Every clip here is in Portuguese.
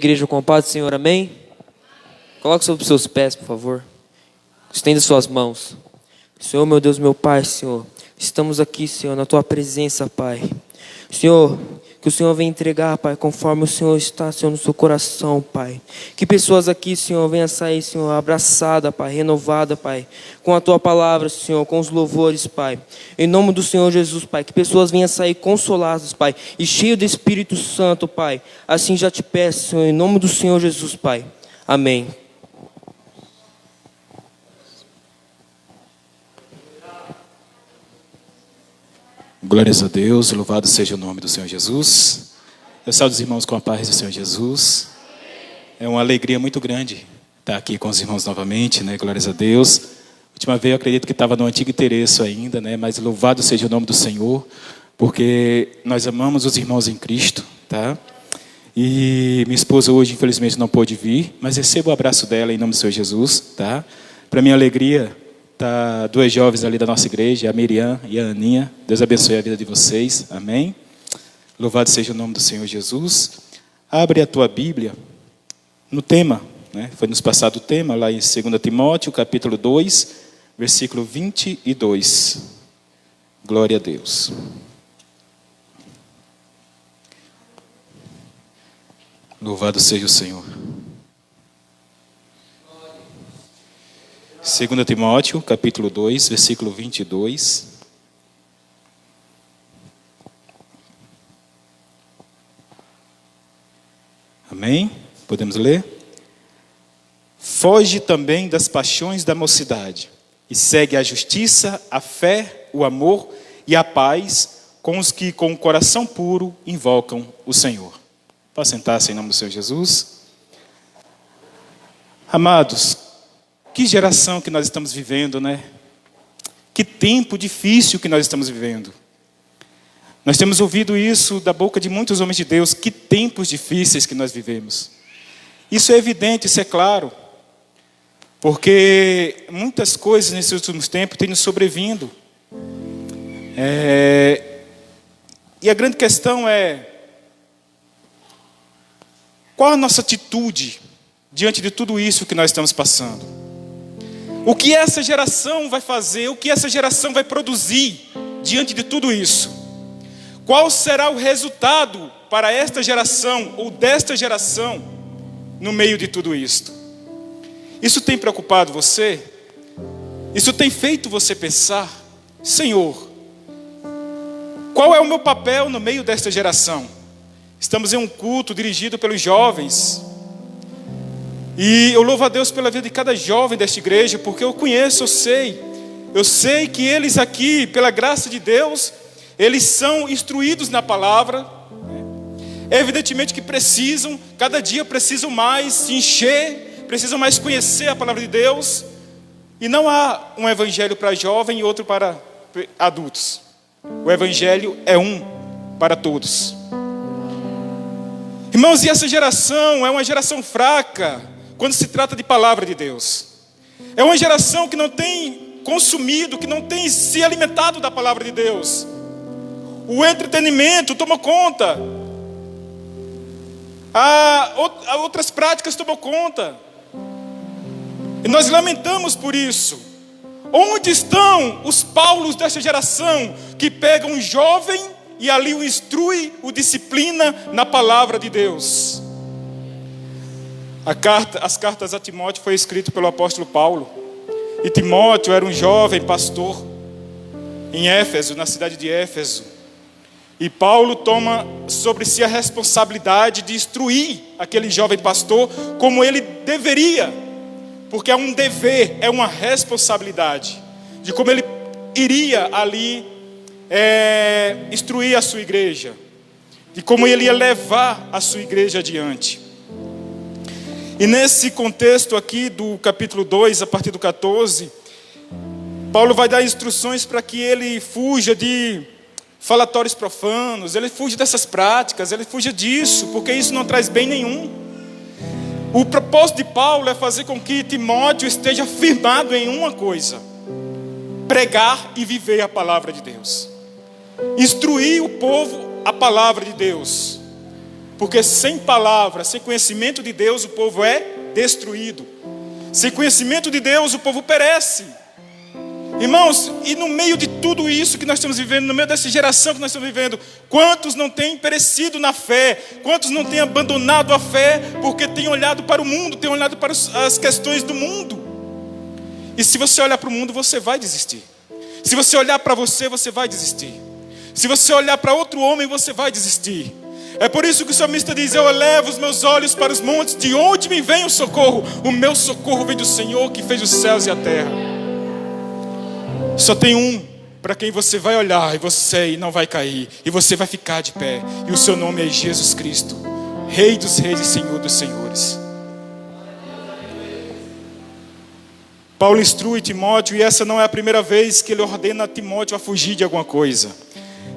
Igreja com paz do Senhor, amém? Coloque sobre os seus pés, por favor. Estenda suas mãos. Senhor, meu Deus, meu Pai, Senhor, estamos aqui, Senhor, na Tua presença, Pai. Senhor, que o Senhor venha entregar, Pai, conforme o Senhor está, Senhor, no seu coração, Pai. Que pessoas aqui, Senhor, venham sair, Senhor, abraçada, Pai, renovada, Pai, com a Tua palavra, Senhor, com os louvores, Pai. Em nome do Senhor Jesus, Pai, que pessoas venham sair consoladas, Pai, e cheias do Espírito Santo, Pai. Assim já te peço, Senhor, em nome do Senhor Jesus, Pai. Amém. Glórias a Deus, louvado seja o nome do Senhor Jesus. Eu saúdo os irmãos com a paz do Senhor Jesus. É uma alegria muito grande estar aqui com os irmãos novamente, né? Glórias a Deus. Última vez eu acredito que estava no antigo endereço ainda, né? Mas louvado seja o nome do Senhor, porque nós amamos os irmãos em Cristo, tá? E minha esposa hoje infelizmente não pôde vir, mas recebo o abraço dela em nome do Senhor Jesus, tá? Para minha alegria, tá duas jovens ali da nossa igreja, a Miriam e a Aninha. Deus abençoe a vida de vocês. Amém. Louvado seja o nome do Senhor Jesus. Abre a tua Bíblia no tema, né? Foi nos passado o tema lá em 2 Timóteo, capítulo 2, versículo 22. Glória a Deus. Louvado seja o Senhor. 2 Timóteo, capítulo 2, versículo 22. Amém? Podemos ler? Foge também das paixões da mocidade e segue a justiça, a fé, o amor e a paz com os que com o coração puro invocam o Senhor. Pode sentar-se em nome do Senhor Jesus. Amados, que geração que nós estamos vivendo, né? Que tempo difícil que nós estamos vivendo. Nós temos ouvido isso da boca de muitos homens de Deus. Que tempos difíceis que nós vivemos. Isso é evidente, isso é claro. Porque muitas coisas nesses últimos tempos têm nos sobrevindo. E a grande questão é: qual a nossa atitude diante de tudo isso que nós estamos passando? O que essa geração vai fazer? O que essa geração vai produzir diante de tudo isso? Qual será o resultado para esta geração ou desta geração no meio de tudo isto? Isso tem preocupado você? Isso tem feito você pensar: Senhor, qual é o meu papel no meio desta geração? Estamos em um culto dirigido pelos jovens. E eu louvo a Deus pela vida de cada jovem desta igreja, porque eu conheço, eu sei que eles aqui, pela graça de Deus, eles são instruídos na palavra. É evidentemente que precisam, cada dia precisam mais se encher, precisam mais conhecer a palavra de Deus. E não há um evangelho para jovem e outro para adultos. O evangelho é um para todos. Irmãos, e essa geração é uma geração fraca quando se trata de palavra de Deus. É uma geração que não tem consumido, que não tem se alimentado da palavra de Deus. O entretenimento toma conta. Outras práticas tomam conta. E nós lamentamos por isso. Onde estão os Paulos desta geração que pegam um jovem e ali o instrui, o disciplina na palavra de Deus? As cartas a Timóteo foi escrito pelo apóstolo Paulo. E Timóteo era um jovem pastor em Éfeso, na cidade de Éfeso. E Paulo toma sobre si a responsabilidade de instruir aquele jovem pastor como ele deveria. Porque é um dever, é uma responsabilidade. De como ele iria ali instruir a sua igreja. De como ele ia levar a sua igreja adiante. E nesse contexto aqui do capítulo 2, a partir do 14, Paulo vai dar instruções para que ele fuja de falatórios profanos, ele fuja dessas práticas, ele fuja disso, porque isso não traz bem nenhum. O propósito de Paulo é fazer com que Timóteo esteja firmado em uma coisa: pregar e viver a palavra de Deus. Instruir o povo a palavra de Deus. Porque sem palavra, sem conhecimento de Deus, o povo é destruído. Sem conhecimento de Deus, o povo perece. Irmãos, e no meio de tudo isso que nós estamos vivendo, no meio dessa geração que nós estamos vivendo, quantos não têm perecido na fé? Quantos não têm abandonado a fé porque têm olhado para o mundo, têm olhado para as questões do mundo? E se você olhar para o mundo, você vai desistir. Se você olhar para você, você vai desistir. Se você olhar para outro homem, você vai desistir. É por isso que o salmista diz: eu elevo os meus olhos para os montes, de onde me vem o socorro? O meu socorro vem do Senhor que fez os céus e a terra. Só tem um para quem você vai olhar e não vai cair, e você vai ficar de pé, e o seu nome é Jesus Cristo, Rei dos reis e Senhor dos senhores. Paulo instrui Timóteo, e essa não é a primeira vez que ele ordena a Timóteo a fugir de alguma coisa.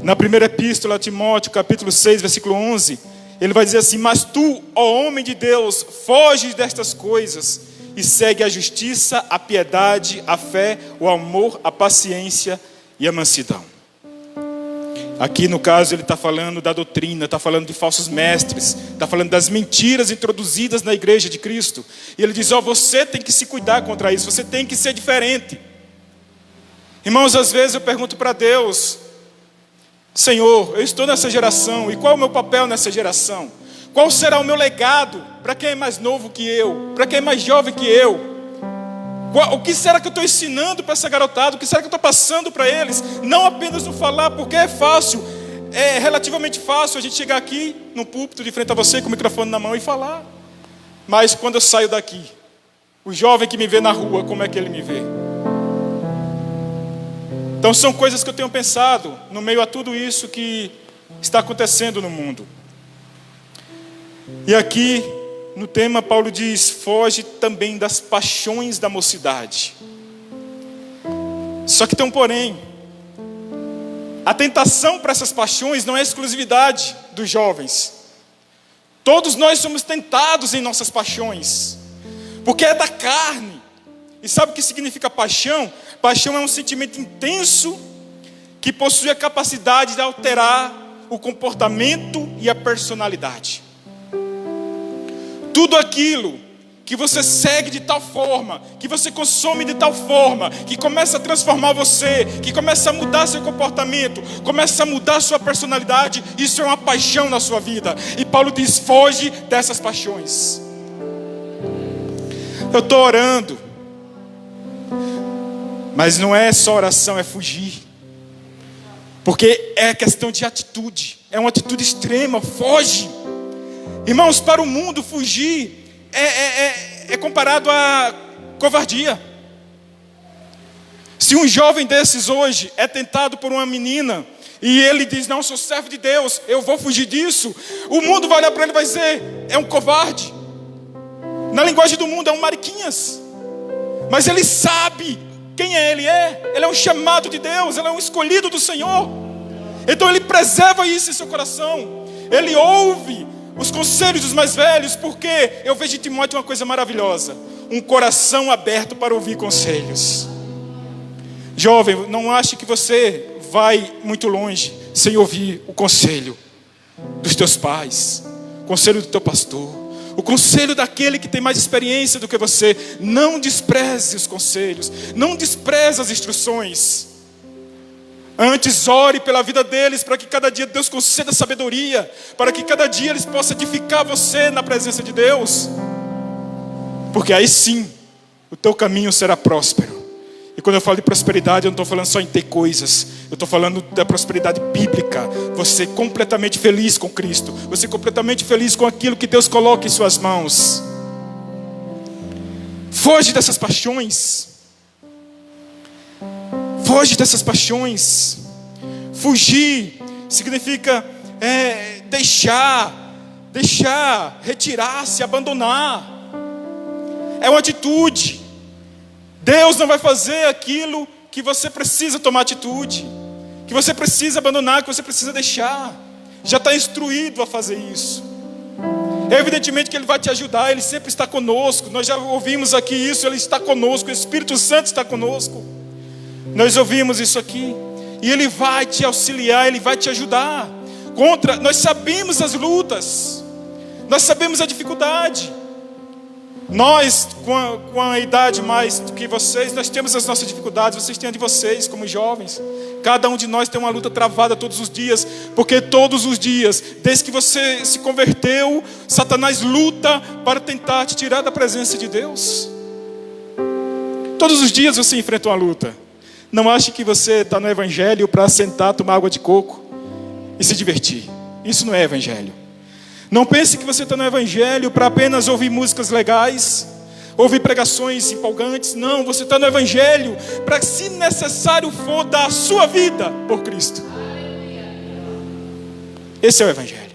Na primeira epístola a Timóteo, capítulo 6, versículo 11, ele vai dizer assim: mas tu, ó homem de Deus, foge destas coisas e segue a justiça, a piedade, a fé, o amor, a paciência e a mansidão. Aqui no caso ele está falando da doutrina, está falando de falsos mestres, está falando das mentiras introduzidas na igreja de Cristo. E ele diz: você tem que se cuidar contra isso, você tem que ser diferente. Irmãos, às vezes eu pergunto para Deus: Senhor, eu estou nessa geração, e qual é o meu papel nessa geração? Qual será o meu legado para quem é mais novo que eu, para quem é mais jovem que eu? O que será que eu estou ensinando para essa garotada? O que será que eu estou passando para eles? Não apenas no falar, porque é fácil, é relativamente fácil a gente chegar aqui no púlpito de frente a você com o microfone na mão e falar. Mas quando eu saio daqui, o jovem que me vê na rua, como é que ele me vê? Então são coisas que eu tenho pensado no meio a tudo isso que está acontecendo no mundo. E aqui no tema Paulo diz: foge também das paixões da mocidade. Só que tem um porém. A tentação para essas paixões não é exclusividade dos jovens. Todos nós somos tentados em nossas paixões, porque é da carne. E sabe o que significa paixão? Paixão é um sentimento intenso que possui a capacidade de alterar o comportamento e a personalidade. Tudo aquilo que você segue de tal forma, que você consome de tal forma, que começa a transformar você, que começa a mudar seu comportamento, começa a mudar sua personalidade, isso é uma paixão na sua vida. E Paulo diz: foge dessas paixões. Eu estou orando, mas não é só oração, é fugir. Porque é questão de atitude, é uma atitude extrema, foge. Irmãos, para o mundo fugir é comparado a covardia. Se um jovem desses hoje é tentado por uma menina e ele diz: não, eu sou servo de Deus, eu vou fugir disso, o mundo vai olhar para ele e vai dizer: é um covarde. Na linguagem do mundo é um mariquinhas. Mas ele sabe quem ele é um chamado de Deus, ele é um escolhido do Senhor. Então ele preserva isso em seu coração, ele ouve os conselhos dos mais velhos, porque eu vejo em Timóteo uma coisa maravilhosa: um coração aberto para ouvir conselhos. Jovem, não ache que você vai muito longe sem ouvir o conselho dos teus pais, o conselho do teu pastor, o conselho daquele que tem mais experiência do que você. Não despreze os conselhos, não despreze as instruções. Antes ore pela vida deles, para que cada dia Deus conceda sabedoria, para que cada dia eles possam edificar você na presença de Deus. Porque aí sim, o teu caminho será próspero. E quando eu falo de prosperidade, eu não estou falando só em ter coisas, eu estou falando da prosperidade bíblica. Você completamente feliz com Cristo, você completamente feliz com aquilo que Deus coloca em suas mãos. Foge dessas paixões. Foge dessas paixões. Fugir significa deixar, retirar-se, abandonar. É uma atitude. Deus não vai fazer aquilo que você precisa tomar atitude, que você precisa abandonar, que você precisa deixar. Já está instruído a fazer isso. É evidentemente que Ele vai te ajudar, Ele sempre está conosco. Nós já ouvimos aqui isso, Ele está conosco, o Espírito Santo está conosco. Nós ouvimos isso aqui. E Ele vai te auxiliar, Ele vai te ajudar. Nós sabemos as lutas. Nós sabemos a dificuldade. Nós, com a idade mais do que vocês, nós temos as nossas dificuldades. Vocês têm a de vocês, como jovens. Cada um de nós tem uma luta travada todos os dias. Porque todos os dias, desde que você se converteu, Satanás luta para tentar te tirar da presença de Deus. Todos os dias você enfrenta uma luta. Não ache que você está no evangelho para sentar, tomar água de coco e se divertir. Isso não é evangelho. Não pense que você está no evangelho para apenas ouvir músicas legais, ouvir pregações empolgantes. Não, você está no evangelho para, se necessário for, dar a sua vida por Cristo. Esse é o evangelho.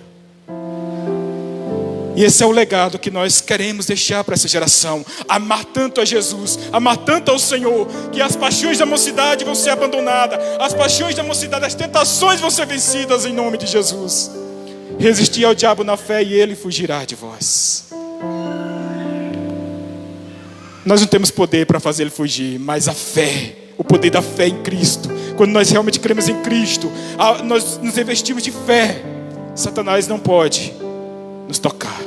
E esse é o legado que nós queremos deixar para essa geração. Amar tanto a Jesus, amar tanto ao Senhor, que as paixões da mocidade vão ser abandonadas. As paixões da mocidade, as tentações vão ser vencidas em nome de Jesus. Resistir ao diabo na fé e ele fugirá de vós. Nós não temos poder para fazer ele fugir, mas a fé, o poder da fé em Cristo. Quando nós realmente cremos em Cristo, nós nos investimos de fé. Satanás não pode nos tocar.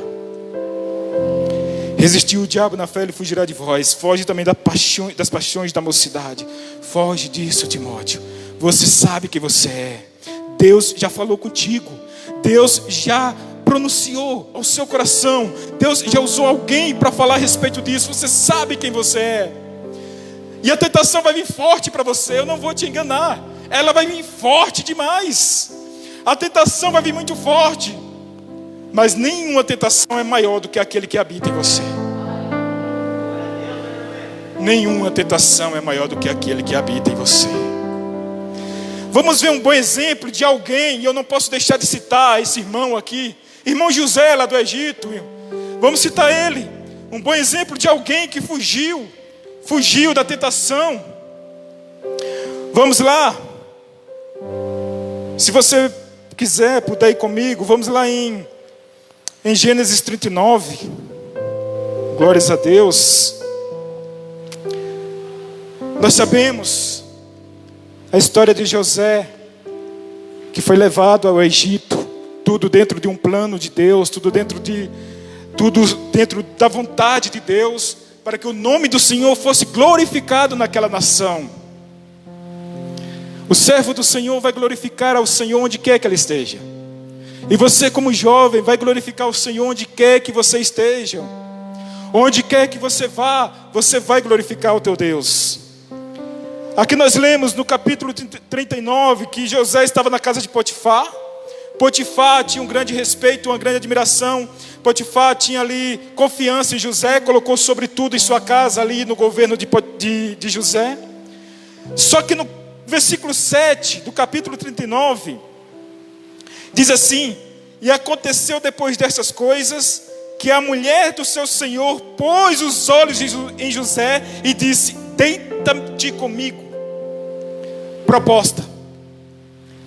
Resistir o diabo na fé, ele fugirá de vós. Foge também das paixões da mocidade. Foge disso, Timóteo. Você sabe que você é. Deus já falou contigo. Deus já pronunciou ao seu coração. Deus já usou alguém para falar a respeito disso. Você sabe quem você é. E a tentação vai vir forte para você. Eu não vou te enganar. Ela vai vir forte demais. A tentação vai vir muito forte. Mas nenhuma tentação é maior do que aquele que habita em você. Nenhuma tentação é maior do que aquele que habita em você. Vamos ver um bom exemplo de alguém, e eu não posso deixar de citar esse irmão aqui, irmão José lá do Egito. Vamos citar ele, um bom exemplo de alguém que fugiu da tentação. Vamos lá, se você quiser, puder ir comigo, vamos lá em Gênesis 39, glórias a Deus. Nós sabemos a história de José, que foi levado ao Egito, tudo dentro de um plano de Deus, tudo dentro da vontade de Deus, para que o nome do Senhor fosse glorificado naquela nação. O servo do Senhor vai glorificar ao Senhor onde quer que ele esteja. E você, como jovem, vai glorificar o Senhor onde quer que você esteja. Onde quer que você vá, você vai glorificar o teu Deus. Aqui nós lemos no capítulo 39 que José estava na casa de Potifar. Potifar tinha um grande respeito, uma grande admiração. Potifar tinha ali confiança em José, colocou sobre tudo em sua casa ali no governo de José. Só que no versículo 7 do capítulo 39, diz assim: e aconteceu depois dessas coisas, que a mulher do seu senhor pôs os olhos em José e disse: deita-te comigo. Proposta.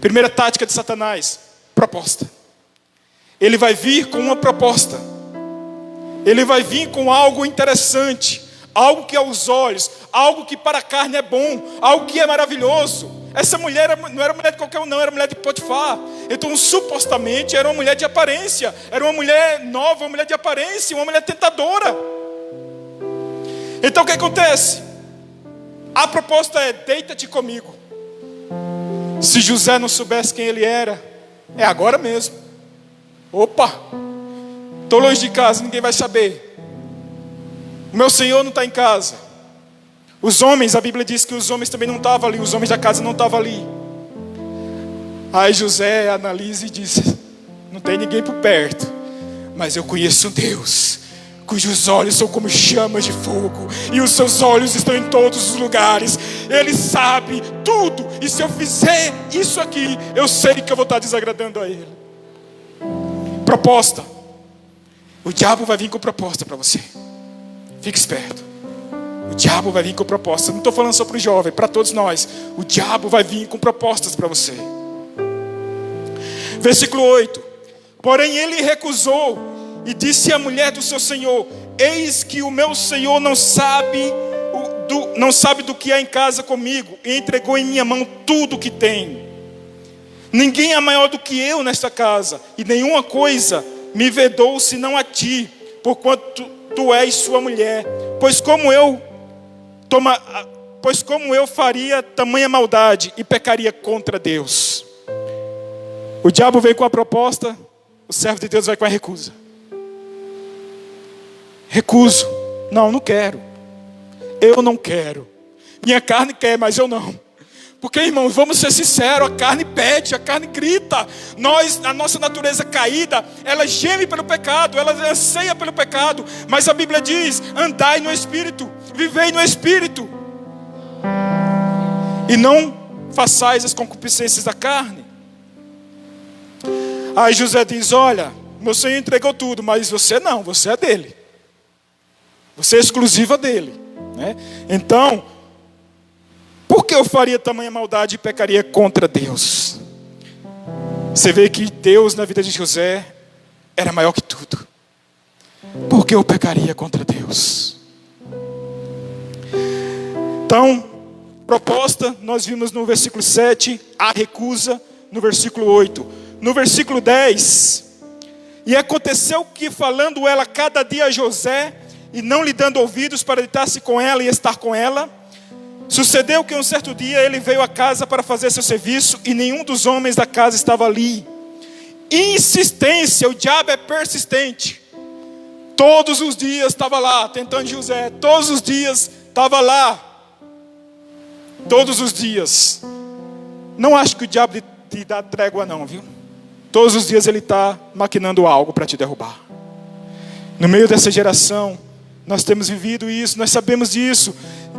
Primeira tática de Satanás, proposta. Ele vai vir com uma proposta. Ele vai vir com algo interessante, algo que aos olhos, algo que para a carne é bom, algo que é maravilhoso. Essa mulher não era mulher de qualquer um, não, era mulher de Potifar. Então, supostamente, era uma mulher de aparência. Era uma mulher nova, uma mulher de aparência, uma mulher tentadora. Então, o que acontece? A proposta é: deita-te comigo. Se José não soubesse quem ele era, é agora mesmo. Opa, estou longe de casa, ninguém vai saber. O meu Senhor não está em casa. Os homens, a Bíblia diz que os homens também não estavam ali. Os homens da casa não estavam ali. Aí José analisa e diz: não tem ninguém por perto, mas eu conheço um Deus cujos olhos são como chamas de fogo, e os seus olhos estão em todos os lugares. Ele sabe tudo, e se eu fizer isso aqui, eu sei que eu vou estar desagradando a Ele. Proposta. O diabo vai vir com proposta para você. Fique esperto. O diabo vai vir com proposta. Não estou falando só para o jovem, para todos nós. O diabo vai vir com propostas para você. Versículo 8. Porém ele recusou e disse à mulher do seu senhor: eis que o meu senhor não sabe do que há em casa comigo, e entregou em minha mão tudo o que tem. Ninguém é maior do que eu nesta casa, e nenhuma coisa me vedou senão a ti, porquanto tu és sua mulher. Pois como eu faria tamanha maldade e pecaria contra Deus? O diabo veio com a proposta, o servo de Deus vai com a recusa. Recuso. Não quero. Eu não quero. Minha carne quer, mas eu não. Porque, irmãos, vamos ser sinceros, a carne pede, a carne grita. A nossa natureza caída, ela geme pelo pecado, ela anseia pelo pecado. Mas a Bíblia diz, andai no Espírito, vivei no Espírito. E não façais as concupiscências da carne. Aí José diz, olha, meu Senhor entregou tudo, mas você não, você é dele. Você é exclusiva dele, né? Então, por que eu faria tamanha maldade e pecaria contra Deus? Você vê que Deus na vida de José era maior que tudo. Por que eu pecaria contra Deus? Então, proposta, nós vimos no versículo 7, a recusa, no versículo 8. No versículo 10, e aconteceu que falando ela cada dia a José, e não lhe dando ouvidos para deitar-se com ela e estar com ela, sucedeu que um certo dia ele veio à casa para fazer seu serviço, e nenhum dos homens da casa estava ali. Insistência, o diabo é persistente. Todos os dias estava lá, tentando José, todos os dias estava lá. Todos os dias. Não acho que o diabo te dá trégua não, viu? Todos os dias ele está maquinando algo para te derrubar. No meio dessa geração, nós temos vivido isso, nós sabemos disso.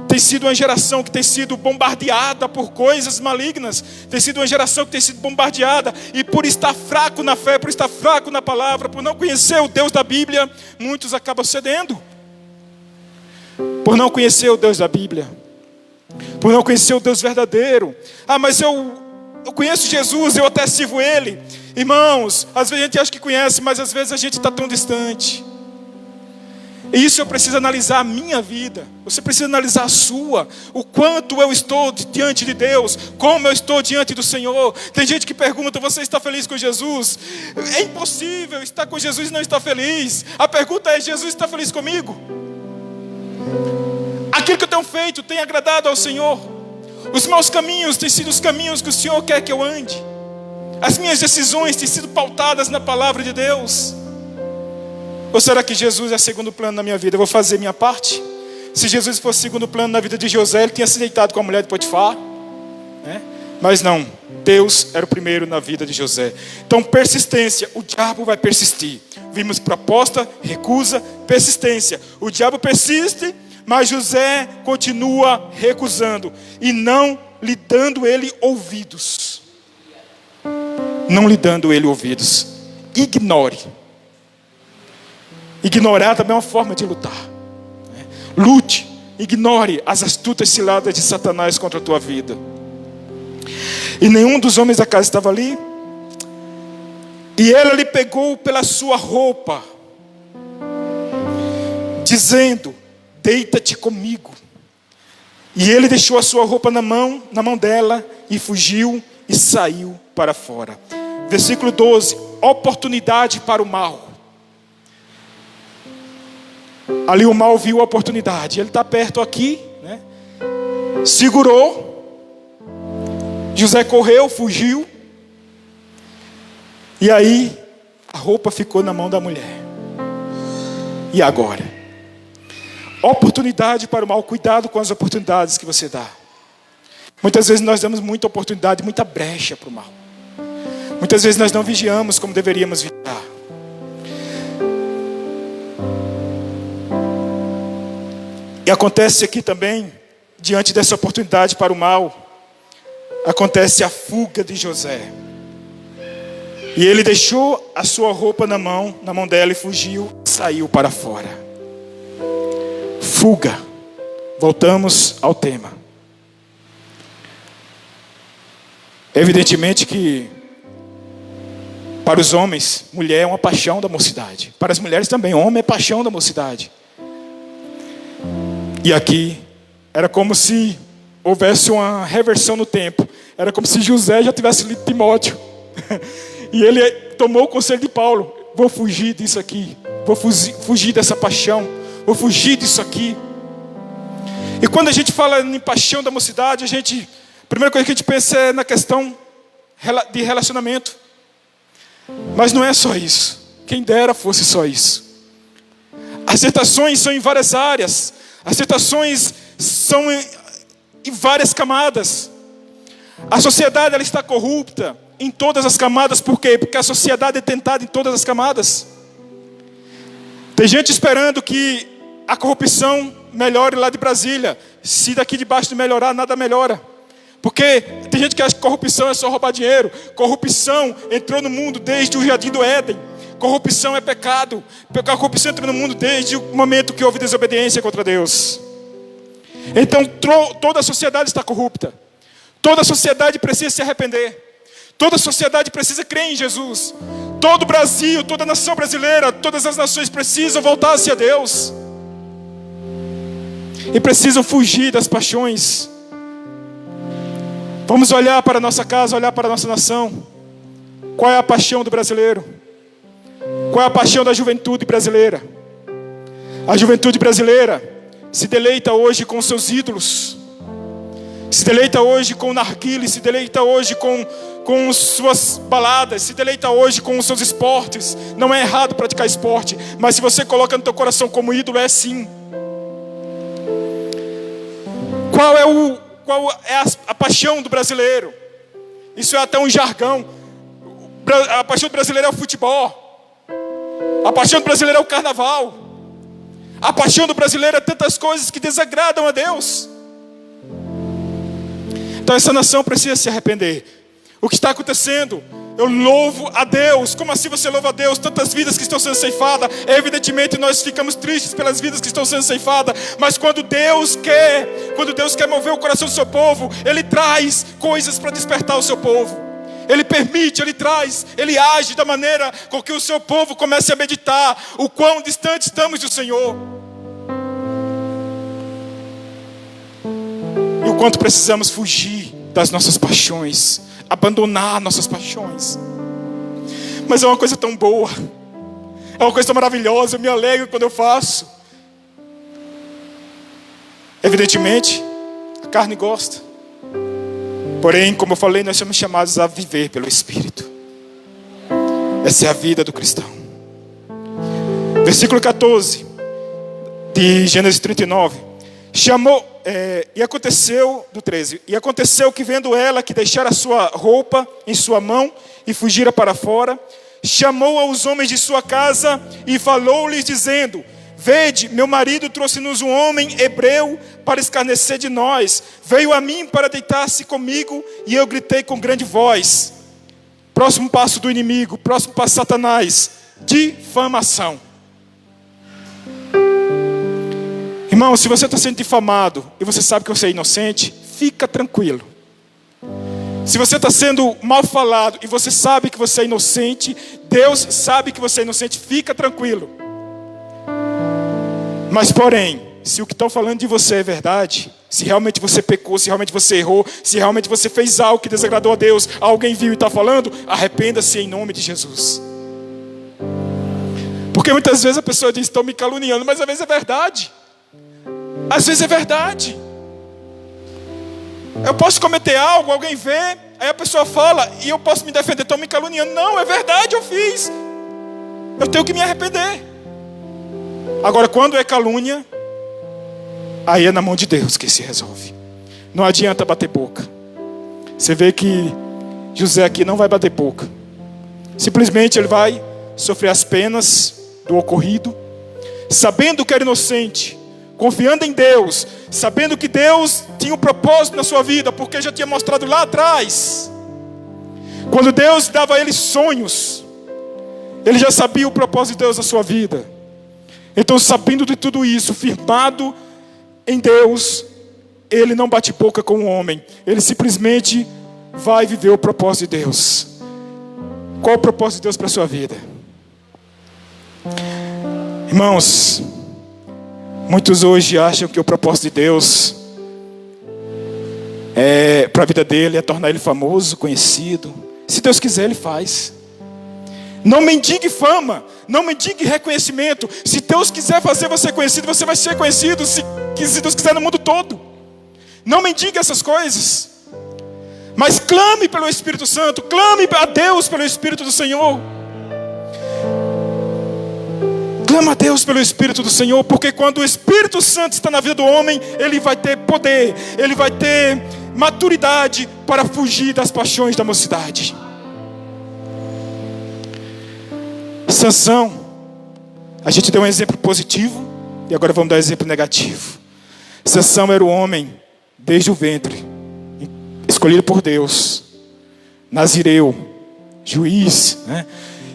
Tem sido uma geração que tem sido bombardeada por coisas malignas. Tem sido uma geração que tem sido bombardeada. E por estar fraco na fé, por estar fraco na palavra, por não conhecer o Deus da Bíblia, muitos acabam cedendo. Por não conhecer o Deus da Bíblia. Por não conhecer o Deus verdadeiro. Ah, mas eu conheço Jesus, eu até sirvo Ele. Irmãos, às vezes a gente acha que conhece, mas às vezes a gente está tão distante. E isso eu preciso analisar a minha vida. Você precisa analisar a sua. O quanto eu estou diante de Deus. Como eu estou diante do Senhor. Tem gente que pergunta, você está feliz com Jesus? É impossível estar com Jesus e não estar feliz. A pergunta é, Jesus está feliz comigo? Aquilo que eu tenho feito tem agradado ao Senhor? Os meus caminhos têm sido os caminhos que o Senhor quer que eu ande? As minhas decisões têm sido pautadas na palavra de Deus? Ou será que Jesus é segundo plano na minha vida? Eu vou fazer minha parte? Se Jesus fosse segundo plano na vida de José, ele tinha se deitado com a mulher de Potifar, né? Mas não, Deus era o primeiro na vida de José. Então persistência, o diabo vai persistir. Vimos proposta, recusa, persistência. O diabo persiste, mas José continua recusando e não lhe dando ele ouvidos. Não lhe dando ele ouvidos. Ignore. Ignorar também é uma forma de lutar. Lute, ignore as astutas ciladas de Satanás contra a tua vida. E nenhum dos homens da casa estava ali. E ela lhe pegou pela sua roupa, dizendo, deita-te comigo. E ele deixou a sua roupa na mão dela, e fugiu e saiu para fora. Versículo 12, oportunidade para o mal. Ali o mal viu a oportunidade. Ele está perto aqui, né? Segurou. José correu, fugiu. E aí a roupa ficou na mão da mulher. E agora? Oportunidade para o mal. Cuidado com as oportunidades que você dá. Muitas vezes nós damos muita oportunidade, muita brecha para o mal. Muitas vezes nós não vigiamos como deveríamos vigiar. E acontece aqui também, diante dessa oportunidade para o mal, acontece a fuga de José. E ele deixou a sua roupa na mão dela e fugiu, saiu para fora. Fuga. Voltamos ao tema. Evidentemente que para os homens, mulher é uma paixão da mocidade. Para as mulheres também, homem é paixão da mocidade. E aqui, era como se houvesse uma reversão no tempo. Era como se José já tivesse lido Timóteo. E ele tomou o conselho de Paulo. vou fugir disso aqui. Vou fugir dessa paixão. Vou fugir disso aqui. E quando a gente fala em paixão da mocidade, a primeira coisa que a gente pensa é na questão de relacionamento. Mas não é só isso. Quem dera fosse só isso. As tentações são em várias áreas. As tentações são em várias camadas. A sociedade, ela está corrupta em todas as camadas. Por quê? Porque a sociedade é tentada em todas as camadas. Tem gente esperando que a corrupção melhore lá de Brasília. Se daqui de baixo não melhorar, nada melhora. Porque tem gente que acha que corrupção é só roubar dinheiro. Corrupção entrou no mundo desde o Jardim do Éden. Corrupção é pecado. A corrupção entrou no mundo desde o momento que houve desobediência contra Deus. Então toda a sociedade está corrupta. Toda a sociedade precisa se arrepender. Toda a sociedade precisa crer em Jesus. Todo o Brasil, toda a nação brasileira, todas as nações precisam voltar-se a Deus. E precisam fugir das paixões. Vamos olhar para a nossa casa, olhar para a nossa nação. Qual é a paixão do brasileiro? Qual é a paixão da juventude brasileira? A juventude brasileira se deleita hoje com seus ídolos. Se deleita hoje com o narguile, se deleita hoje com suas baladas, se deleita hoje com os seus esportes. Não é errado praticar esporte, mas se você coloca no teu coração como ídolo, é sim. Qual é a paixão do brasileiro? Isso é até um jargão. A paixão do brasileiro é o futebol. A paixão do brasileiro é o carnaval. A paixão do brasileiro é tantas coisas que desagradam a Deus. Então essa nação precisa se arrepender. O que está acontecendo? Eu louvo a Deus. Como assim você louva a Deus? Tantas vidas que estão sendo ceifadas. Evidentemente nós ficamos tristes pelas vidas que estão sendo ceifadas. Mas quando Deus quer mover o coração do seu povo, Ele traz coisas para despertar o seu povo. Ele permite, Ele traz, Ele age da maneira com que o seu povo comece a meditar o quão distante estamos do Senhor. E o quanto precisamos fugir das nossas paixões, abandonar nossas paixões. Mas é uma coisa tão boa, é uma coisa tão maravilhosa, eu me alegro quando eu faço. Evidentemente, a carne gosta. Porém, como eu falei, nós somos chamados a viver pelo Espírito. Essa é a vida do cristão. Versículo 14 de Gênesis 39. E aconteceu, do 13, e aconteceu que vendo ela que deixara a sua roupa em sua mão e fugira para fora, chamou aos homens de sua casa e falou-lhes dizendo: vede, meu marido trouxe-nos um homem hebreu para escarnecer de nós. Veio a mim para deitar-se comigo e eu gritei com grande voz. Próximo passo do inimigo, próximo passo de Satanás: difamação. Irmão, se você está sendo difamado e você sabe que você é inocente, fica tranquilo. Se você está sendo mal falado e você sabe que você é inocente, Deus sabe que você é inocente, fica tranquilo. Mas porém, se o que estão falando de você é verdade, se realmente você pecou, se realmente você errou, se realmente você fez algo que desagradou a Deus, alguém viu e está falando, arrependa-se em nome de Jesus. Porque muitas vezes a pessoa diz: estão me caluniando, mas às vezes é verdade. Às vezes é verdade. Eu posso cometer algo, alguém vê, aí a pessoa fala e eu posso me defender: estão me caluniando. Não, é verdade, eu fiz. Eu tenho que me arrepender. Agora, quando é calúnia, aí é na mão de Deus que se resolve. Não adianta bater boca. Você vê que José aqui não vai bater boca. Simplesmente ele vai sofrer as penas do ocorrido, sabendo que era inocente, confiando em Deus, sabendo que Deus tinha um propósito na sua vida, porque já tinha mostrado lá atrás. Quando Deus dava a ele sonhos, ele já sabia o propósito de Deus na sua vida. Então, sabendo de tudo isso, firmado em Deus, ele não bate boca com o homem. Ele simplesmente vai viver o propósito de Deus. Qual o propósito de Deus para a sua vida? Irmãos, muitos hoje acham que o propósito de Deus para a vida dele é tornar ele famoso, conhecido. Se Deus quiser, ele faz. Não mendigue fama, não mendigue reconhecimento. Se Deus quiser fazer você conhecido, você vai ser conhecido, se Deus quiser, no mundo todo. Não mendigue essas coisas, mas clame pelo Espírito Santo, clame a Deus pelo Espírito do Senhor. Clama a Deus pelo Espírito do Senhor, porque quando o Espírito Santo está na vida do homem, ele vai ter poder, ele vai ter maturidade para fugir das paixões da mocidade. Sansão, a gente deu um exemplo positivo e agora vamos dar um exemplo negativo. Sansão era o homem desde o ventre, escolhido por Deus, nazireu, juiz, né?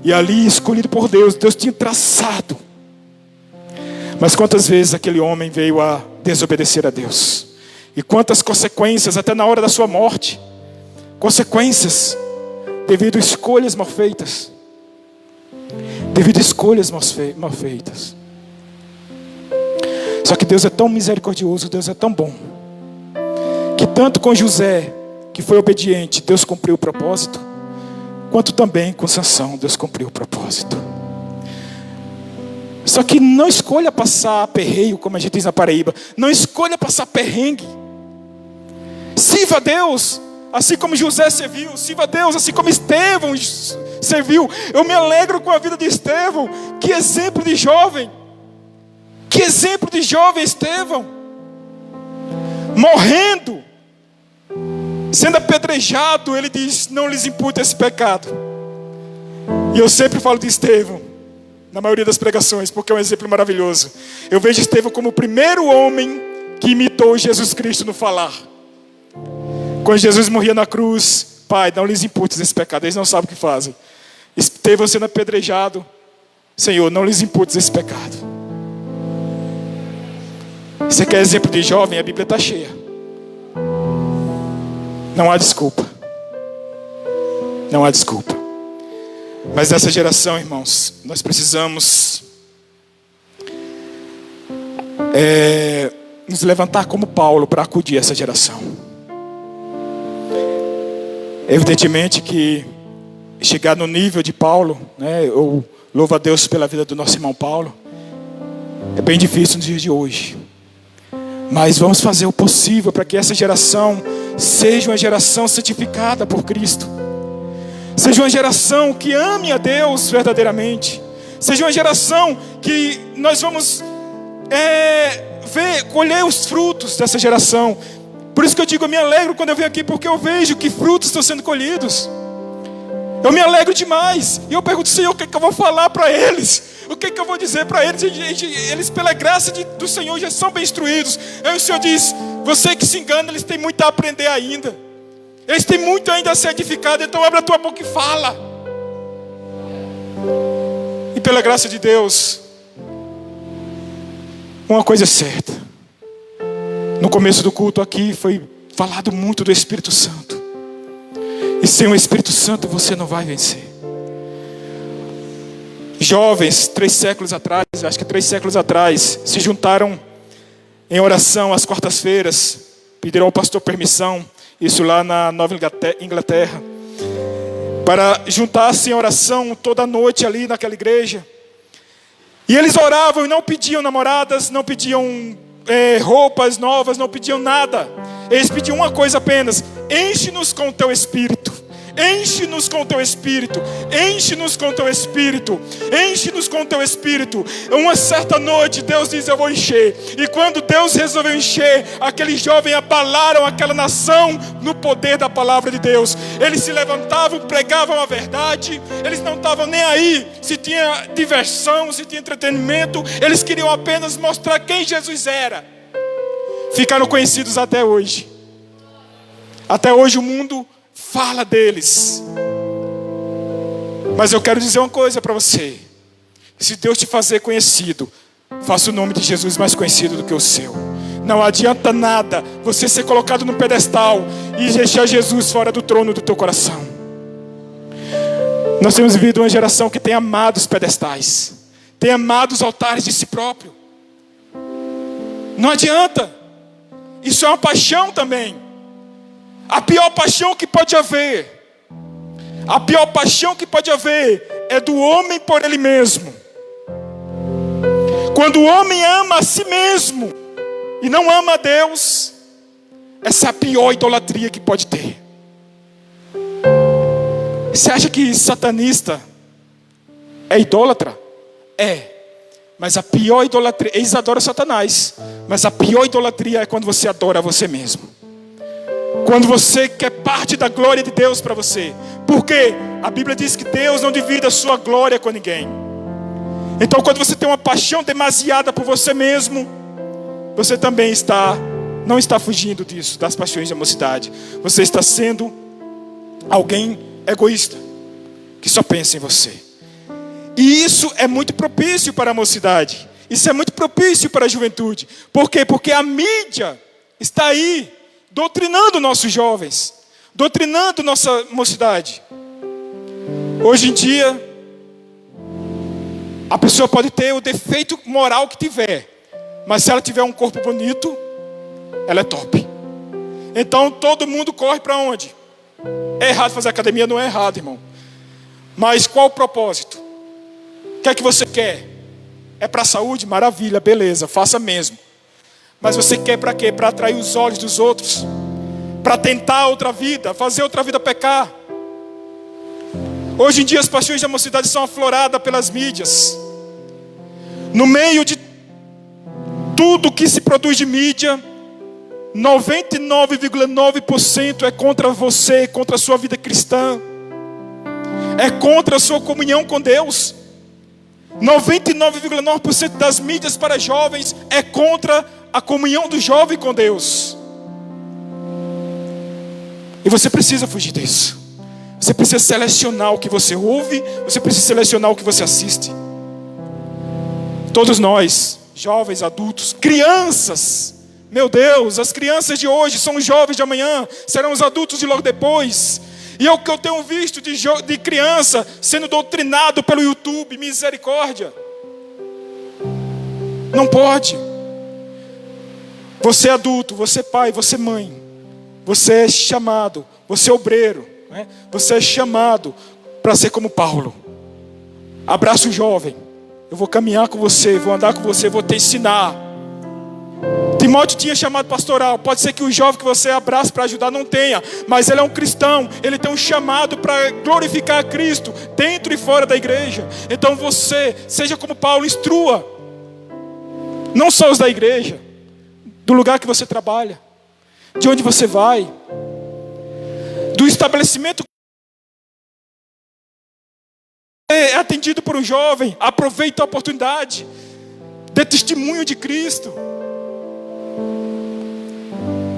E ali escolhido por Deus, Deus tinha traçado. Mas quantas vezes aquele homem veio a desobedecer a Deus? E quantas consequências, até na hora da sua morte, consequências devido a escolhas mal feitas. Devido a escolhas mal feitas. Só que Deus é tão misericordioso, Deus é tão bom, que tanto com José, que foi obediente, Deus cumpriu o propósito, quanto também com Sansão, Deus cumpriu o propósito. Só que não escolha passar aperreio, como a gente diz na Paraíba. Não escolha passar perrengue. Sirva a Deus, assim como José serviu. Sirva a Deus, assim como Estevão serviu. Eu me alegro com a vida de Estevão. Que exemplo de jovem. Que exemplo de jovem Estevão. Morrendo, sendo apedrejado, ele diz: não lhes impute esse pecado. E eu sempre falo de Estevão na maioria das pregações, porque é um exemplo maravilhoso. Eu vejo Estevão como o primeiro homem que imitou Jesus Cristo no falar. Quando Jesus morria na cruz: Pai, não lhes imputes esse pecado, eles não sabem o que fazem. Estevão sendo apedrejado: Senhor, não lhes imputes esse pecado. Você quer exemplo de jovem? A Bíblia está cheia. Não há desculpa. Não há desculpa. Mas nessa geração, irmãos, nós precisamos nos levantar como Paulo para acudir essa geração. Evidentemente que chegar no nível de Paulo, né, eu louvo a Deus pela vida do nosso irmão Paulo, é bem difícil nos dias de hoje. Mas vamos fazer o possível para que essa geração seja uma geração santificada por Cristo. Seja uma geração que ame a Deus verdadeiramente. Seja uma geração que nós vamos colher os frutos dessa geração. Por isso que eu digo, eu me alegro quando eu venho aqui, porque eu vejo que frutos estão sendo colhidos. Eu me alegro demais. E eu pergunto: Senhor, o que é que eu vou falar para eles? O que é que eu vou dizer para eles? Eles, pela graça do Senhor, já são bem instruídos. Aí o Senhor diz: você que se engana, eles têm muito a aprender ainda. Eles têm muito ainda a ser edificado. Então abre a tua boca e fala. E pela graça de Deus, uma coisa é certa. No começo do culto aqui foi falado muito do Espírito Santo. E sem o Espírito Santo você não vai vencer. Jovens, 3 séculos atrás, acho que 3 séculos atrás, se juntaram em oração às quartas-feiras. Pediram ao pastor permissão, isso lá na Nova Inglaterra, para juntar-se em oração toda noite ali naquela igreja. E eles oravam e não pediam namoradas, não pediam roupas novas, não pediam nada. Eles pediam uma coisa apenas: enche-nos com o teu Espírito. Enche-nos com o teu Espírito. Enche-nos com o teu Espírito. Enche-nos com o teu Espírito. Uma certa noite Deus diz: eu vou encher. E quando Deus resolveu encher, aqueles jovens abalaram aquela nação no poder da palavra de Deus. Eles se levantavam, pregavam a verdade. Eles não estavam nem aí se tinha diversão, se tinha entretenimento. Eles queriam apenas mostrar quem Jesus era. Ficaram conhecidos até hoje. Até hoje o mundo fala deles. Mas eu quero dizer uma coisa para você: se Deus te fazer conhecido, faça o nome de Jesus mais conhecido do que o seu. Não adianta nada você ser colocado no pedestal e deixar Jesus fora do trono do teu coração. Nós temos vivido uma geração que tem amado os pedestais, tem amado os altares de si próprio. Não adianta. Isso é uma paixão também. A pior paixão que pode haver. A pior paixão que pode haver é do homem por ele mesmo. Quando o homem ama a si mesmo e não ama a Deus, essa é a pior idolatria que pode ter. Você acha que satanista é idólatra? É. Mas a pior idolatria, eles adoram Satanás, mas a pior idolatria é quando você adora você mesmo. Quando você quer parte da glória de Deus para você. Porque a Bíblia diz que Deus não divide a sua glória com ninguém. Então quando você tem uma paixão demasiada por você mesmo, você também não está fugindo disso, das paixões da mocidade. Você está sendo alguém egoísta, que só pensa em você. E isso é muito propício para a mocidade. Isso é muito propício para a juventude. Por quê? Porque a mídia está aí, doutrinando nossos jovens, doutrinando nossa mocidade. Hoje em dia, a pessoa pode ter o defeito moral que tiver, mas se ela tiver um corpo bonito, ela é top. Então todo mundo corre para onde? É errado fazer academia? Não é errado, irmão. Mas qual o propósito? O que é que você quer? É para a saúde? Maravilha, beleza, faça mesmo. Mas você quer para quê? Para atrair os olhos dos outros? Para tentar outra vida? Fazer outra vida pecar? Hoje em dia as paixões da mocidade são afloradas pelas mídias. No meio de tudo que se produz de mídia, 99,9% é contra você, contra a sua vida cristã. É contra a sua comunhão com Deus. 99,9% das mídias para jovens é contra a comunhão do jovem com Deus. E você precisa fugir disso. Você precisa selecionar o que você ouve. Você precisa selecionar o que você assiste. Todos nós, jovens, adultos, crianças. Meu Deus, as crianças de hoje são os jovens de amanhã, serão os adultos de logo depois. E é o que eu tenho visto de criança sendo doutrinado pelo YouTube. Misericórdia. Não pode. Você é adulto, você é pai, você é mãe. Você é chamado, você é obreiro, né? Você é chamado para ser como Paulo. Abraça o jovem. Eu vou caminhar com você, vou andar com você, vou te ensinar. Timóteo tinha chamado pastoral. Pode ser que o jovem que você abraça para ajudar não tenha, mas ele é um cristão. Ele tem um chamado para glorificar a Cristo dentro e fora da igreja. Então você, seja como Paulo, instrua. Não só os da igreja, do lugar que você trabalha, de onde você vai, do estabelecimento. É atendido por um jovem, aproveita a oportunidade. Dê testemunho de Cristo.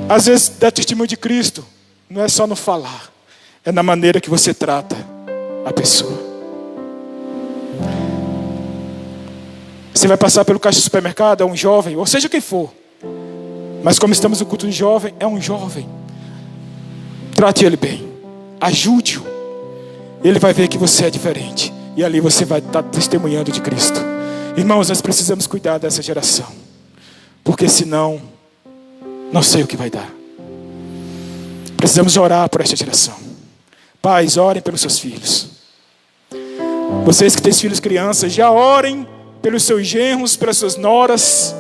Às vezes, dar testemunho de Cristo não é só no falar, é na maneira que você trata a pessoa. Você vai passar pelo caixa do supermercado, é um jovem, ou seja quem for. Mas como estamos no culto de jovem, é um jovem. Trate ele bem, ajude-o. Ele vai ver que você é diferente. E ali você vai estar testemunhando de Cristo. Irmãos, nós precisamos cuidar dessa geração. Porque senão, não sei o que vai dar. Precisamos orar por esta geração. Pais, orem pelos seus filhos. Vocês que têm filhos crianças, já orem pelos seus genros, pelas suas noras.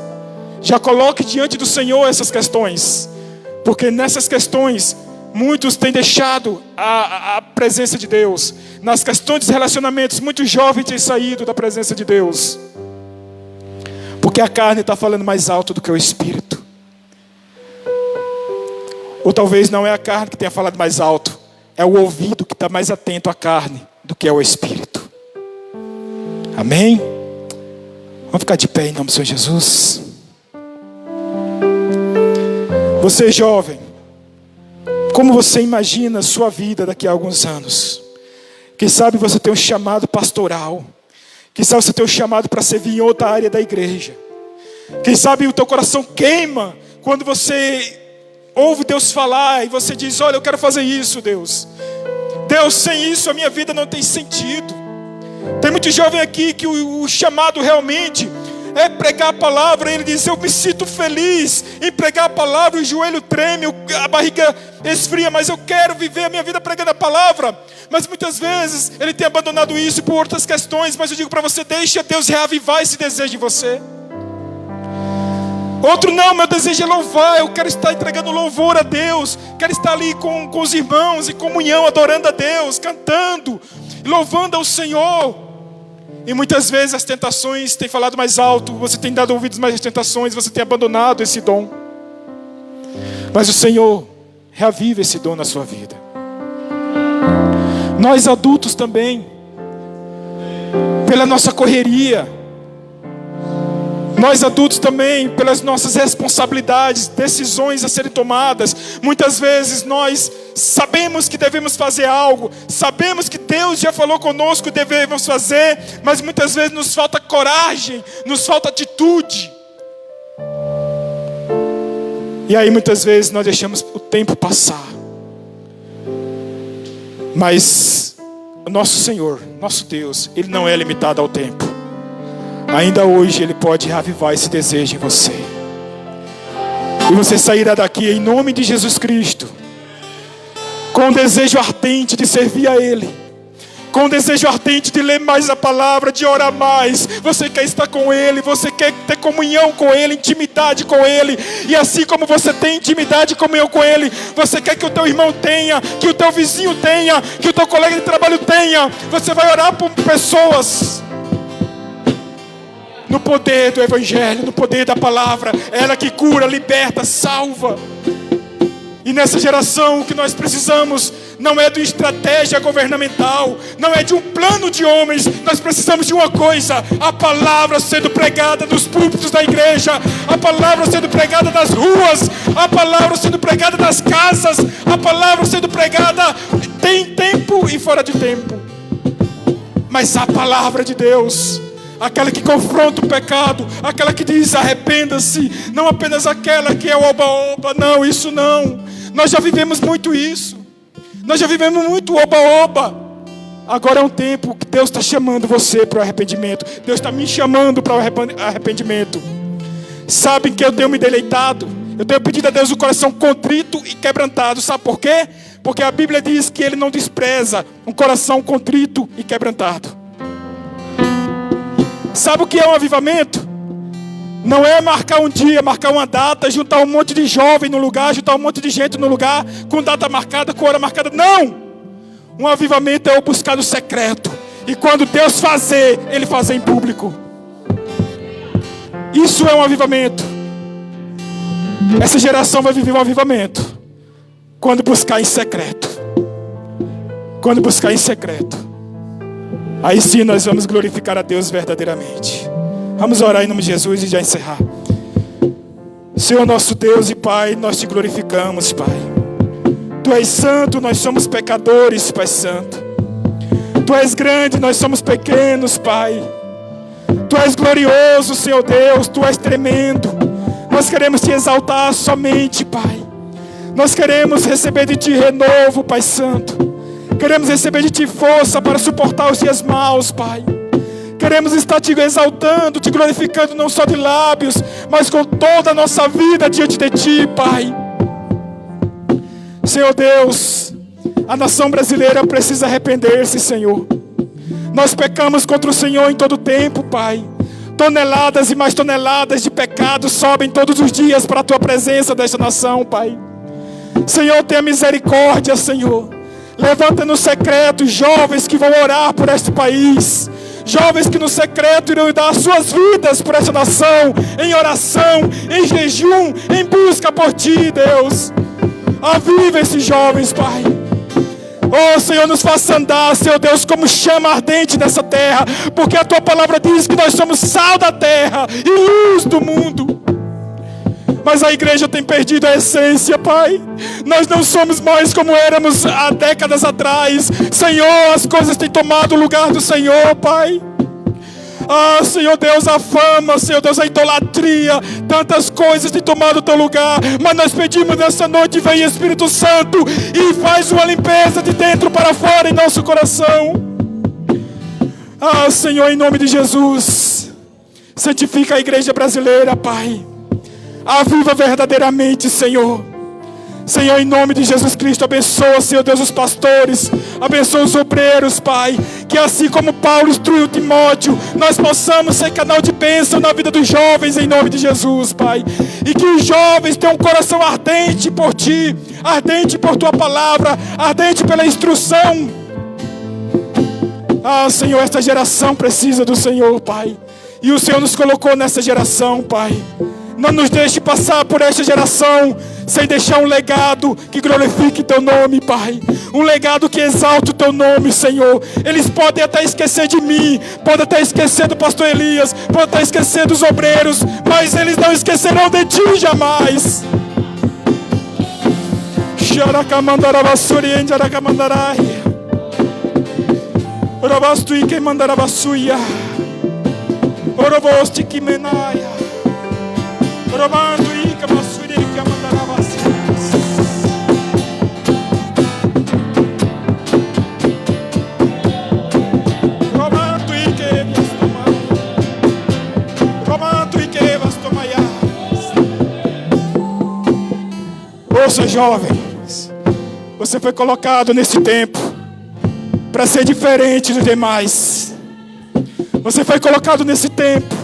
Já coloque diante do Senhor essas questões. Porque nessas questões, muitos têm deixado a presença de Deus. Nas questões dos relacionamentos, muitos jovens têm saído da presença de Deus. Porque a carne está falando mais alto do que o Espírito. Ou talvez não é a carne que tenha falado mais alto, é o ouvido que está mais atento à carne do que ao Espírito. Amém? Vamos ficar de pé em nome do Senhor Jesus. Você jovem, como você imagina a sua vida daqui a alguns anos? Quem sabe você tem um chamado pastoral. Quem sabe você tem um chamado para servir em outra área da igreja. Quem sabe o teu coração queima quando você ouve Deus falar e você diz: olha, eu quero fazer isso, Deus. Deus, sem isso a minha vida não tem sentido. Tem muito jovem aqui que o chamado realmente é pregar a palavra. Ele diz: eu me sinto feliz em pregar a palavra, o joelho treme, a barriga esfria, mas eu quero viver a minha vida pregando a palavra. Mas muitas vezes ele tem abandonado isso por outras questões. Mas eu digo para você: deixa Deus reavivar esse desejo em você. Outro: não, meu desejo é louvar, eu quero estar entregando louvor a Deus, quero estar ali com os irmãos em comunhão, adorando a Deus, cantando, louvando ao Senhor. E muitas vezes as tentações têm falado mais alto, você tem dado ouvidos mais às tentações, você tem abandonado esse dom. Mas o Senhor reaviva esse dom na sua vida. Nós adultos também, pela nossa correria, nós adultos também, pelas nossas responsabilidades, decisões a serem tomadas, muitas vezes nós sabemos que devemos fazer algo, sabemos que Deus já falou conosco que devemos fazer, mas muitas vezes nos falta coragem, nos falta atitude. E aí muitas vezes nós deixamos o tempo passar. Mas o nosso Senhor, nosso Deus, Ele não é limitado ao tempo. Ainda hoje Ele pode reavivar esse desejo em você. E você sairá daqui em nome de Jesus Cristo, com um desejo ardente de servir a Ele, com um desejo ardente de ler mais a palavra, de orar mais. Você quer estar com Ele, você quer ter comunhão com Ele, intimidade com Ele. E assim como você tem intimidade e comunhão com Ele, você quer que o teu irmão tenha, que o teu vizinho tenha, que o teu colega de trabalho tenha. Você vai orar por pessoas no poder do Evangelho, no poder da palavra. Ela que cura, liberta, salva. E nessa geração o que nós precisamos não é de estratégia governamental, não é de um plano de homens. Nós precisamos de uma coisa: a palavra sendo pregada nos púlpitos da igreja, a palavra sendo pregada nas ruas, a palavra sendo pregada nas casas, a palavra sendo pregada tem tempo e fora de tempo. Mas a palavra de Deus, aquela que confronta o pecado, aquela que diz arrependa-se, não apenas aquela que é o oba-oba, não, isso não. Nós já vivemos muito isso, nós já vivemos muito oba-oba. Agora é um tempo que Deus está chamando você para o arrependimento. Deus está me chamando para o arrependimento. Sabem que eu tenho me deleitado, eu tenho pedido a Deus um coração contrito e quebrantado. Sabe por quê? Porque a Bíblia diz que Ele não despreza um coração contrito e quebrantado. Sabe o que é um avivamento? Não é marcar um dia, marcar uma data, juntar um monte de jovem no lugar, juntar um monte de gente no lugar, com data marcada, com hora marcada. Não! Um avivamento é o buscar no secreto. E quando Deus fazer, Ele fazer em público. Isso é um avivamento. Essa geração vai viver um avivamento quando buscar em secreto. Quando buscar em secreto. Aí sim nós vamos glorificar a Deus verdadeiramente. Vamos orar em nome de Jesus e já encerrar. Senhor nosso Deus e Pai, nós te glorificamos, Pai. Tu és santo, nós somos pecadores, Pai Santo. Tu és grande, nós somos pequenos, Pai. Tu és glorioso, Senhor Deus, Tu és tremendo. Nós queremos te exaltar somente, Pai. Nós queremos receber de Ti renovo, Pai Santo. Queremos receber de Ti força para suportar os dias maus, Pai. Queremos estar Te exaltando, Te glorificando, não só de lábios, mas com toda a nossa vida diante de Ti, Pai. Senhor Deus, a nação brasileira precisa arrepender-se, Senhor. Nós pecamos contra o Senhor em todo tempo, Pai. Toneladas e mais toneladas de pecado sobem todos os dias para a Tua presença desta nação, Pai. Senhor, tenha misericórdia, Senhor. Levanta no secreto jovens que vão orar por este país. Jovens que no secreto irão dar suas vidas por essa nação, em oração, em jejum, em busca por Ti, Deus. Aviva esses jovens, Pai. Oh, Senhor, nos faça andar, Senhor Deus, como chama ardente nessa terra, porque a Tua palavra diz que nós somos sal da terra e luz do mundo. Mas a igreja tem perdido a essência, Pai. Nós não somos mais como éramos há décadas atrás. Senhor, as coisas têm tomado o lugar do Senhor, Pai. Ah, Senhor Deus, a fama, Senhor Deus, a idolatria, tantas coisas têm tomado o Teu lugar. Mas nós pedimos nessa noite, vem Espírito Santo e faz uma limpeza de dentro para fora em nosso coração. Ah, Senhor, em nome de Jesus. Santifica a igreja brasileira, Pai. Aviva verdadeiramente, Senhor. Senhor, em nome de Jesus Cristo, abençoa, Senhor Deus, os pastores, abençoa os obreiros, Pai, que assim como Paulo instruiu Timóteo, nós possamos ser canal de bênção na vida dos jovens, em nome de Jesus, Pai, e que os jovens tenham um coração ardente por Ti, ardente por Tua palavra, ardente pela instrução. Ah, Senhor, esta geração precisa do Senhor, Pai, e o Senhor nos colocou nessa geração, Pai. Não nos deixe passar por esta geração sem deixar um legado que glorifique Teu nome, Pai. Um legado que exalte o Teu nome, Senhor. Eles podem até esquecer de mim, podem até esquecer do pastor Elias, podem até esquecer dos obreiros, mas eles não esquecerão de Ti jamais. Romando ica masuri que mandarava Romando ique vas tomar Ouça, jovens, você foi colocado nesse tempo para ser diferente dos demais. Você foi colocado nesse tempo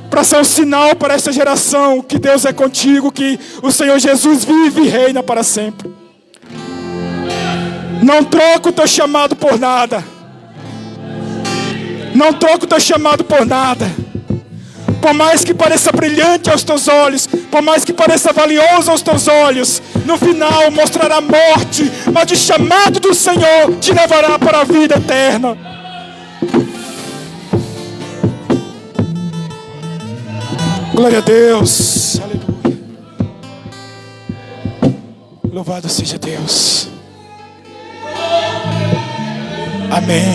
para ser um sinal para esta geração que Deus é contigo, que o Senhor Jesus vive e reina para sempre. Não troca o teu chamado por nada. Não troca o teu chamado por nada. Por mais que pareça brilhante aos teus olhos, por mais que pareça valioso aos teus olhos, no final mostrará morte, mas o chamado do Senhor te levará para a vida eterna. Glória a Deus, aleluia. Louvado seja Deus. Amém.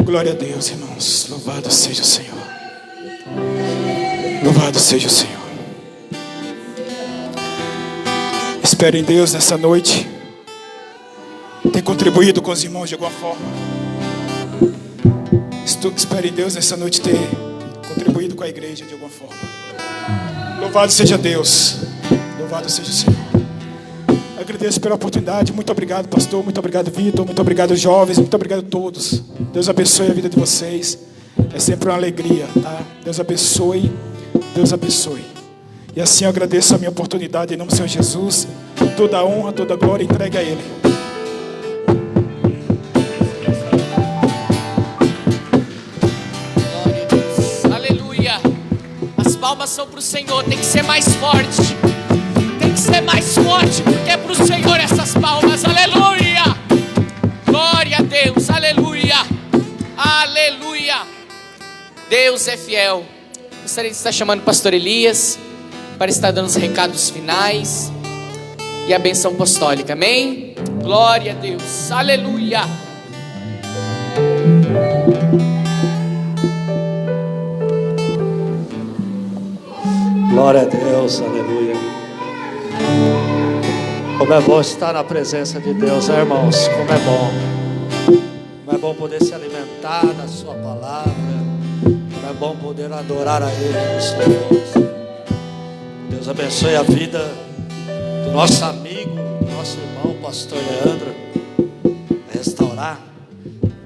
Glória a Deus, irmãos. Louvado seja o Senhor. Louvado seja o Senhor. Espero em Deus nessa noite ter contribuído com os irmãos de alguma forma. Espero em Deus nessa noite ter contribuído com a igreja de alguma forma. Louvado seja Deus. Louvado seja o Senhor. Agradeço pela oportunidade. Muito obrigado, pastor. Muito obrigado, Vitor. Muito obrigado, jovens. Muito obrigado a todos. Deus abençoe a vida de vocês. É sempre uma alegria, tá? Deus abençoe. Deus abençoe. E assim eu agradeço a minha oportunidade em nome do Senhor Jesus. Toda a honra, toda a glória entregue a Ele. Glória a Deus. Aleluia. As palmas são para o Senhor. Tem que ser mais forte. Tem que ser mais forte, porque é para o Senhor essas palmas. Aleluia. Glória a Deus. Aleluia. Aleluia. Deus é fiel. Gostaria de estar chamando o pastor Elias para estar dando os recados finais e a benção apostólica, amém? Glória a Deus, aleluia. Glória a Deus, aleluia. Como é bom estar na presença de Deus, né, irmãos? Como é bom. Como é bom poder se alimentar da sua palavra. Como é bom poder adorar a Ele nos louvores. Deus abençoe a vida do nosso amigo, do nosso irmão, pastor Leandro. Restaurar,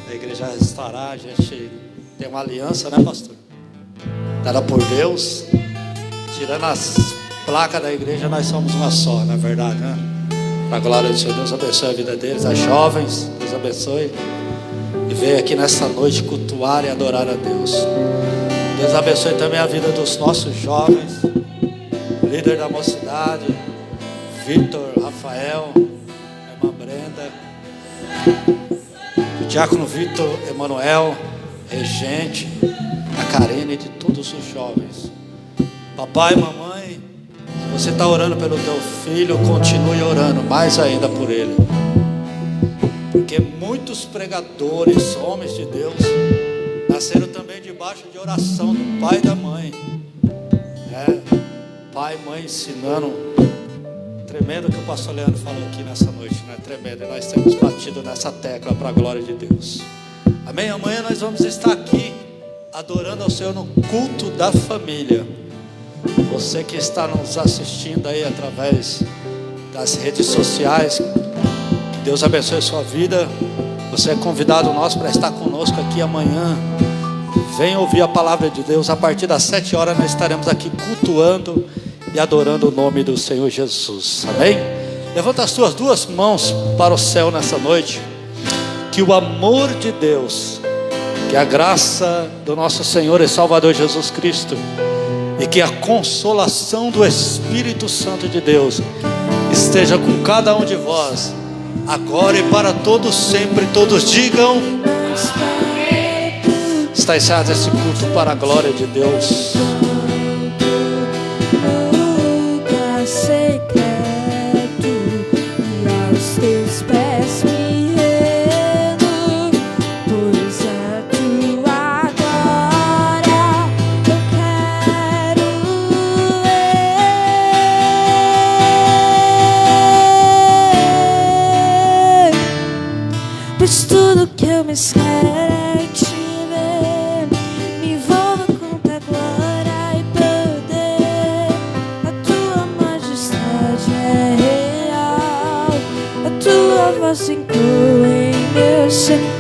a igreja restaurar, a gente tem uma aliança, né, pastor? Dada por Deus. Tirando as placas da igreja, nós somos uma só, não é verdade, né? Para a glória do Senhor, Deus abençoe a vida deles, as jovens, Deus abençoe. E veio aqui nessa noite cultuar e adorar a Deus. Deus abençoe também a vida dos nossos jovens. Líder da mocidade, Vitor, Rafael, irmã Brenda, o diácono Vitor, Emanuel, regente, a Karine e de todos os jovens. Papai, mamãe, se você está orando pelo teu filho, continue orando mais ainda por ele. Porque muitos pregadores, homens de Deus, nasceram também debaixo de oração do pai e da mãe. pai e mãe ensinando. Tremendo o que o pastor Leandro falou aqui nessa noite, né? Tremendo. E nós temos batido nessa tecla para a glória de Deus. Amém? Amanhã nós vamos estar aqui adorando ao Senhor no culto da família. Você que está nos assistindo aí através das redes sociais, que Deus abençoe a sua vida. Você é convidado nosso para estar conosco aqui amanhã. Venha ouvir a palavra de Deus. A partir das 7 horas nós estaremos aqui cultuando e adorando o nome do Senhor Jesus. Amém? Levanta as tuas duas mãos para o céu nessa noite. Que o amor de Deus, que a graça do nosso Senhor e Salvador Jesus Cristo, e que a consolação do Espírito Santo de Deus esteja com cada um de vós, agora e para todos sempre. Todos digam: está encerrado esse culto para a glória de Deus. Secreto, e aos teus pés me rendo, pois a tua glória eu quero ver. Pois tudo que eu me quero é te ver, me envolva com tua glória e poder. A tua majestade é real, a tua voz ecoa em meu ser.